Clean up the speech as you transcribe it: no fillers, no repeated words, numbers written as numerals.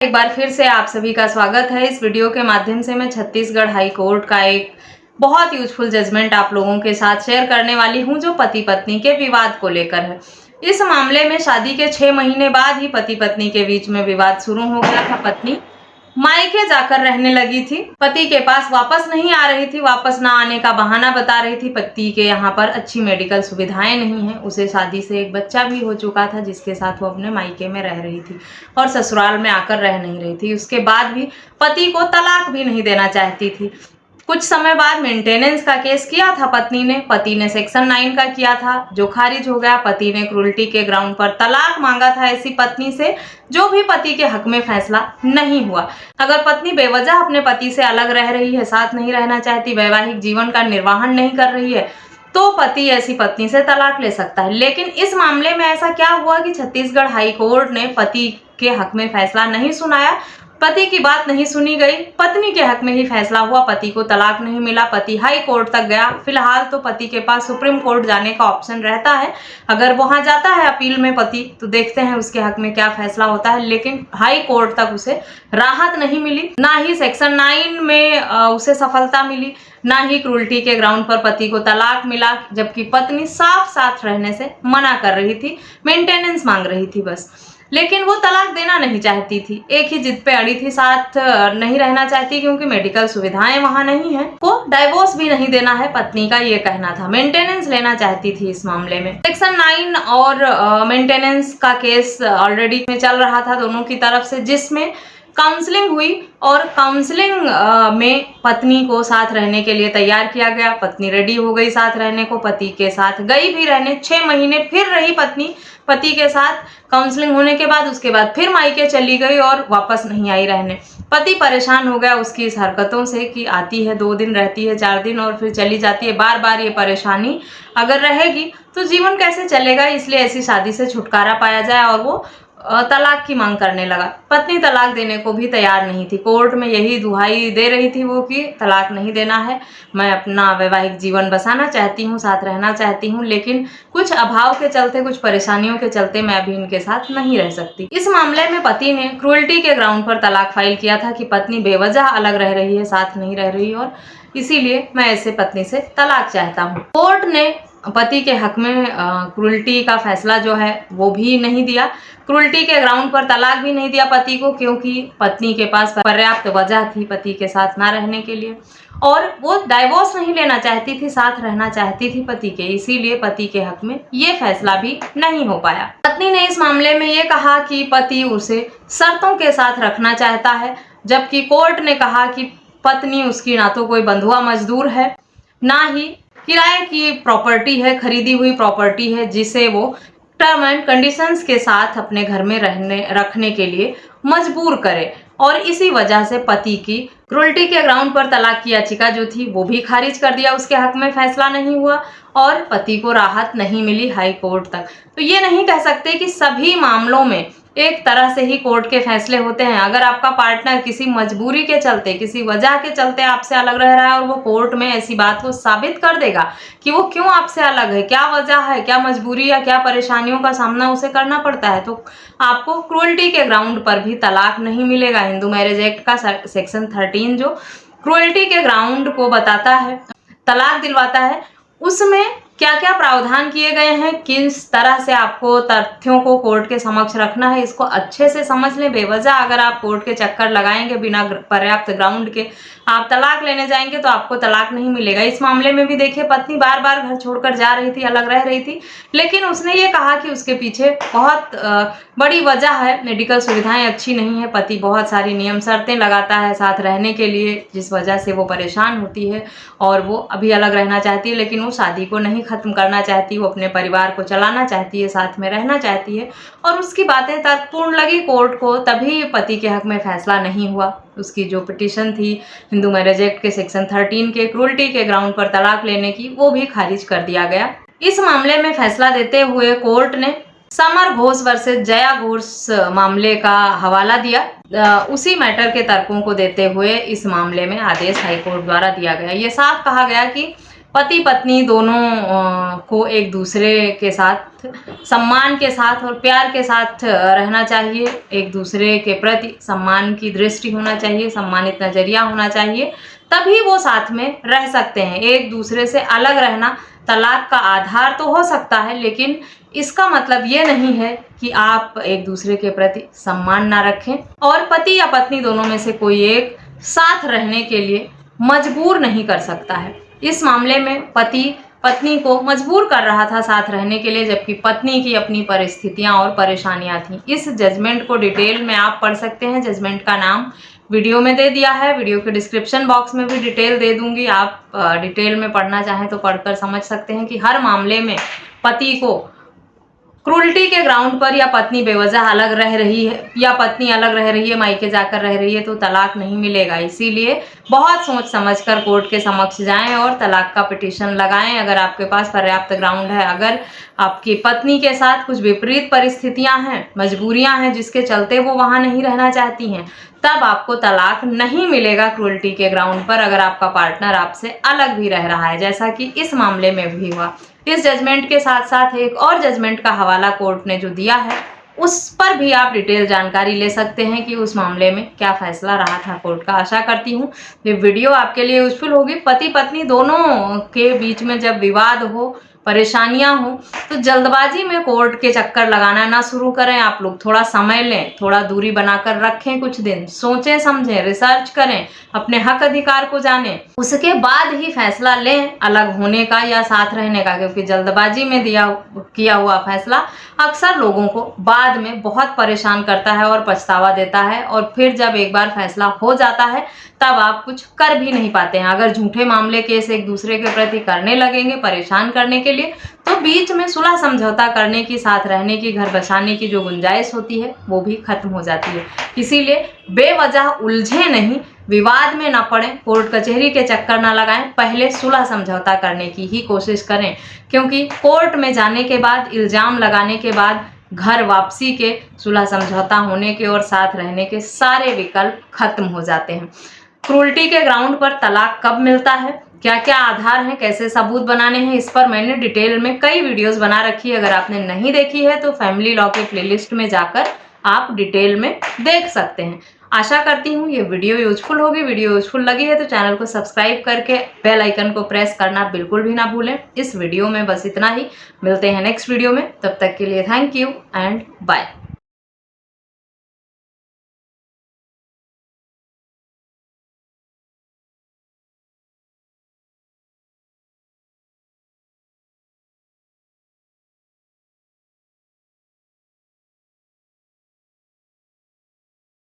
एक बार फिर से आप सभी का स्वागत है। इस वीडियो के माध्यम से मैं छत्तीसगढ़ हाई कोर्ट का एक बहुत यूजफुल जजमेंट आप लोगों के साथ शेयर करने वाली हूं, जो पति पत्नी के विवाद को लेकर है। इस मामले में शादी के 6 महीने बाद ही पति पत्नी के बीच में विवाद शुरू हो गया था। पत्नी मायके जाकर रहने लगी थी, पति के पास वापस नहीं आ रही थी, वापस ना आने का बहाना बता रही थी। पति के यहाँ पर अच्छी मेडिकल सुविधाएं नहीं है, उसे शादी से एक बच्चा भी हो चुका था जिसके साथ वो अपने मायके में रह रही थी और ससुराल में आकर रह नहीं रही थी। उसके बाद भी पति को तलाक भी नहीं देना चाहती थी। कुछ समय बाद मेंटेनेंस का केस किया था पत्नी ने, पति ने सेक्शन 9 का किया था जो खारिज हो गया। पति ने क्रूरल्टी के ग्राउंड पर तलाक मांगा था ऐसी पत्नी से, जो भी पति के हक में फैसला नहीं हुआ। अगर पत्नी बेवजह अपने पति से अलग रह रही है, साथ नहीं रहना चाहती, वैवाहिक जीवन का निर्वाहन नहीं कर रही है, तो पति ऐसी पत्नी से तलाक ले सकता है। लेकिन इस मामले में ऐसा क्या हुआ कि छत्तीसगढ़ हाई कोर्ट ने पति के हक में फैसला नहीं सुनाया, पति की बात नहीं सुनी गई, पत्नी के हक में ही फैसला हुआ। पति को तलाक नहीं मिला, पति हाई कोर्ट तक गया। फिलहाल तो पति के पास सुप्रीम कोर्ट जाने का ऑप्शन रहता है। अगर वहां जाता है अपील में पति, तो देखते हैं उसके हक में क्या फैसला होता है। लेकिन हाई कोर्ट तक उसे राहत नहीं मिली, ना ही सेक्शन 9 में उसे सफलता मिली, ना ही क्रूरल्टी के ग्राउंड पर पति को तलाक मिला, जबकि पत्नी साफ साथ रहने से मना कर रही थी, मेंटेनेंस मांग रही थी बस। लेकिन वो तलाक देना नहीं चाहती थी, एक ही जिद पे अड़ी थी, साथ नहीं रहना चाहती क्योंकि मेडिकल सुविधाएं वहां नहीं है। वो डाइवोर्स भी नहीं देना है, पत्नी का ये कहना था, मेंटेनेंस लेना चाहती थी। इस मामले में सेक्शन 9 और मेंटेनेंस का केस ऑलरेडी में चल रहा था दोनों की तरफ से, जिसमें काउंसलिंग हुई और काउंसलिंग में पत्नी को साथ रहने के लिए तैयार किया गया। पत्नी रेडी हो गई साथ रहने को, पति के साथ गई भी रहने। 6 महीने फिर रही पत्नी पति के साथ। काउंसलिंग होने के बाद उसके बाद फिर मायके चली गई और वापस नहीं आई रहने। पति परेशान हो गया उसकी इस हरकतों से कि आती है 2 दिन, रहती है 4 दिन और फिर चली जाती है। बार बार ये परेशानी अगर रहेगी तो जीवन कैसे चलेगा, इसलिए ऐसी शादी से छुटकारा पाया जाए और वो तलाक की मांग करने लगा। पत्नी तलाक देने को भी तैयार नहीं थी, कोर्ट में यही दुहाई दे रही थी वो कि तलाक नहीं देना है, मैं अपना वैवाहिक जीवन बसाना चाहती हूँ, साथ रहना चाहती हूँ, लेकिन कुछ अभाव के चलते, कुछ परेशानियों के चलते मैं अभी इनके साथ नहीं रह सकती। इस मामले में पति ने क्रूरल्टी के ग्राउंड पर तलाक फाइल किया था कि पत्नी बेवजह अलग रह रही है, साथ नहीं रह रही और इसीलिए मैं ऐसे पत्नी से तलाक चाहता हूँ। कोर्ट ने पति के हक में क्रूरल्टी का फैसला जो है वो भी नहीं दिया, क्रूरल्टी के ग्राउंड पर तलाक भी नहीं दिया पति को, क्योंकि पत्नी के पास पर्याप्त वजह थी पति के साथ ना रहने के लिए और वो डाइवोर्स नहीं लेना चाहती थी, साथ रहना चाहती थी पति के, इसीलिए पति के हक में ये फैसला भी नहीं हो पाया। पत्नी ने इस मामले में ये कहा कि पति उसे शर्तों के साथ रखना चाहता है, जबकि कोर्ट ने कहा कि पत्नी उसकी ना तो कोई बंधुआ मजदूर है, ना ही किराए की प्रॉपर्टी है, खरीदी हुई प्रॉपर्टी है जिसे वो टर्म एंड कंडीशंस के साथ अपने घर में रखने के लिए मजबूर करे। और इसी वजह से पति की क्रूरल्टी के ग्राउंड पर तलाक की याचिका जो थी वो भी खारिज कर दिया, उसके हक में फैसला नहीं हुआ और पति को राहत नहीं मिली हाई कोर्ट तक। तो ये नहीं कह सकते कि सभी मामलों में एक तरह से ही कोर्ट के फैसले होते हैं। अगर आपका पार्टनर किसी मजबूरी के चलते, किसी वजह के चलते आपसे अलग रह रहा है और वो कोर्ट में ऐसी बात को साबित कर देगा कि वो क्यों आपसे अलग है, क्या वजह है, क्या मजबूरी या क्या परेशानियों का सामना उसे करना पड़ता है, तो आपको क्रूरल्टी के ग्राउंड पर भी तलाक नहीं मिलेगा। हिंदू मैरिज एक्ट का सेक्शन 13 जो क्रूरल्टी के ग्राउंड को बताता है, तलाक दिलवाता है, उसमें क्या क्या प्रावधान किए गए हैं, किस तरह से आपको तथ्यों को कोर्ट के समक्ष रखना है, इसको अच्छे से समझ लें। बेवजह अगर आप कोर्ट के चक्कर लगाएंगे, बिना पर्याप्त ग्राउंड के आप तलाक लेने जाएंगे तो आपको तलाक नहीं मिलेगा। इस मामले में भी देखिए, पत्नी बार बार घर छोड़कर जा रही थी, अलग रह रही थी, लेकिन उसने ये कहा कि उसके पीछे बहुत बड़ी वजह है, मेडिकल सुविधाएं अच्छी नहीं है, पति बहुत सारी नियम शर्तें लगाता है साथ रहने के लिए, जिस वजह से वो परेशान होती है और वो अभी अलग रहना चाहती है, लेकिन वो शादी को नहीं खत्म करना चाहती, वो अपने परिवार को चलाना चाहती है, साथ में रहना चाहती है और उसकी बातें तर्कपूर्ण लगी कोर्ट को, तभी पति के हक में फैसला नहीं हुआ। उसकी जो पिटीशन थी हिंदू मैरिज एक्ट के सेक्शन 13 के क्रूरल्टी के ग्राउंड पर तलाक लेने की, वो भी खारिज कर दिया गया। इस मामले में फैसला देते हुए कोर्ट ने समर घोष वर्सेस जया घोष मामले का हवाला दिया। उसी मैटर के तर्कों को देते हुए इस मामले में आदेश हाईकोर्ट द्वारा दिया गया। ये साफ कहा गया कि पति पत्नी दोनों को एक दूसरे के साथ सम्मान के साथ और प्यार के साथ रहना चाहिए। एक दूसरे के प्रति सम्मान की दृष्टि होना चाहिए, सम्मानित नज़रिया होना चाहिए, तभी वो साथ में रह सकते हैं। एक दूसरे से अलग रहना तलाक का आधार तो हो सकता है, लेकिन इसका मतलब ये नहीं है कि आप एक दूसरे के प्रति सम्मान ना रखें। और पति या पत्नी दोनों में से कोई एक साथ रहने के लिए मजबूर नहीं कर सकता है। इस मामले में पति पत्नी को मजबूर कर रहा था साथ रहने के लिए, जबकि पत्नी की अपनी परिस्थितियां और परेशानियां थीं। इस जजमेंट को डिटेल में आप पढ़ सकते हैं। जजमेंट का नाम वीडियो में दे दिया है, वीडियो के डिस्क्रिप्शन बॉक्स में भी डिटेल दे दूंगी। आप डिटेल में पढ़ना चाहें तो पढ़कर समझ सकते हैं कि हर मामले में पति को क्रूरल्टी के ग्राउंड पर या पत्नी बेवजह अलग रह रही है या पत्नी अलग रह रही है, मायके जाकर रह रही है, तो तलाक नहीं मिलेगा। इसीलिए बहुत सोच समझकर कोर्ट के समक्ष जाएं और तलाक का पिटीशन लगाएं अगर आपके पास पर्याप्त ग्राउंड है। अगर आपकी पत्नी के साथ कुछ विपरीत परिस्थितियां हैं, मजबूरियां हैं जिसके चलते वो वहां नहीं रहना चाहती हैं, तब आपको तलाक नहीं मिलेगा क्रूरल्टी के ग्राउंड पर, अगर आपका पार्टनर आपसे अलग भी रह रहा है, जैसा कि इस मामले में भी हुआ। इस जजमेंट के साथ साथ एक और जजमेंट का हवाला कोर्ट ने जो दिया है, उस पर भी आप डिटेल जानकारी ले सकते हैं कि उस मामले में क्या फैसला रहा था कोर्ट का। आशा करती हूँ ये वीडियो आपके लिए यूजफुल होगी। पति पत्नी दोनों के बीच में जब विवाद हो, परेशानियां हो, तो जल्दबाजी में कोर्ट के चक्कर लगाना ना शुरू करें। आप लोग थोड़ा समय लें, थोड़ा दूरी बनाकर रखें, कुछ दिन सोचें समझें, रिसर्च करें, अपने हक अधिकार को जानें, उसके बाद ही फैसला लें अलग होने का या साथ रहने का, क्योंकि जल्दबाजी में किया हुआ फैसला अक्सर लोगों को बाद में बहुत परेशान करता है और पछतावा देता है। और फिर जब एक बार फैसला हो जाता है तब आप कुछ कर भी नहीं पाते हैं। अगर झूठे मामले केस एक दूसरे के प्रति करने लगेंगे परेशान करने के लिए, तो बीच में सुलह समझौता करने की, साथ रहने की, घर बसाने की जो गुंजाइश होती है वो भी खत्म हो जाती है। इसीलिए बेवजह उलझे नहीं, विवाद में ना पड़ें, कोर्ट कचहरी के चक्कर ना लगाएं, पहले सुलह समझौता करने की ही कोशिश करें, क्योंकि कोर्ट में जाने के बाद, इल्जाम लगाने के बाद घर वापसी के, सुलह समझौता होने के और साथ रहने के सारे विकल्प खत्म हो जाते हैं। क्रूरल्टी के ग्राउंड पर तलाक कब मिलता है, क्या क्या आधार हैं, कैसे सबूत बनाने हैं, इस पर मैंने डिटेल में कई वीडियोस बना रखी है। अगर आपने नहीं देखी है तो फैमिली लॉ के प्लेलिस्ट में जाकर आप डिटेल में देख सकते हैं। आशा करती हूँ ये वीडियो यूजफुल होगी। वीडियो यूजफुल लगी है तो चैनल को सब्सक्राइब करके बेल आइकन को प्रेस करना बिल्कुल भी ना भूलें। इस वीडियो में बस इतना ही, मिलते हैं नेक्स्ट वीडियो में, तब तक के लिए थैंक यू एंड बाय।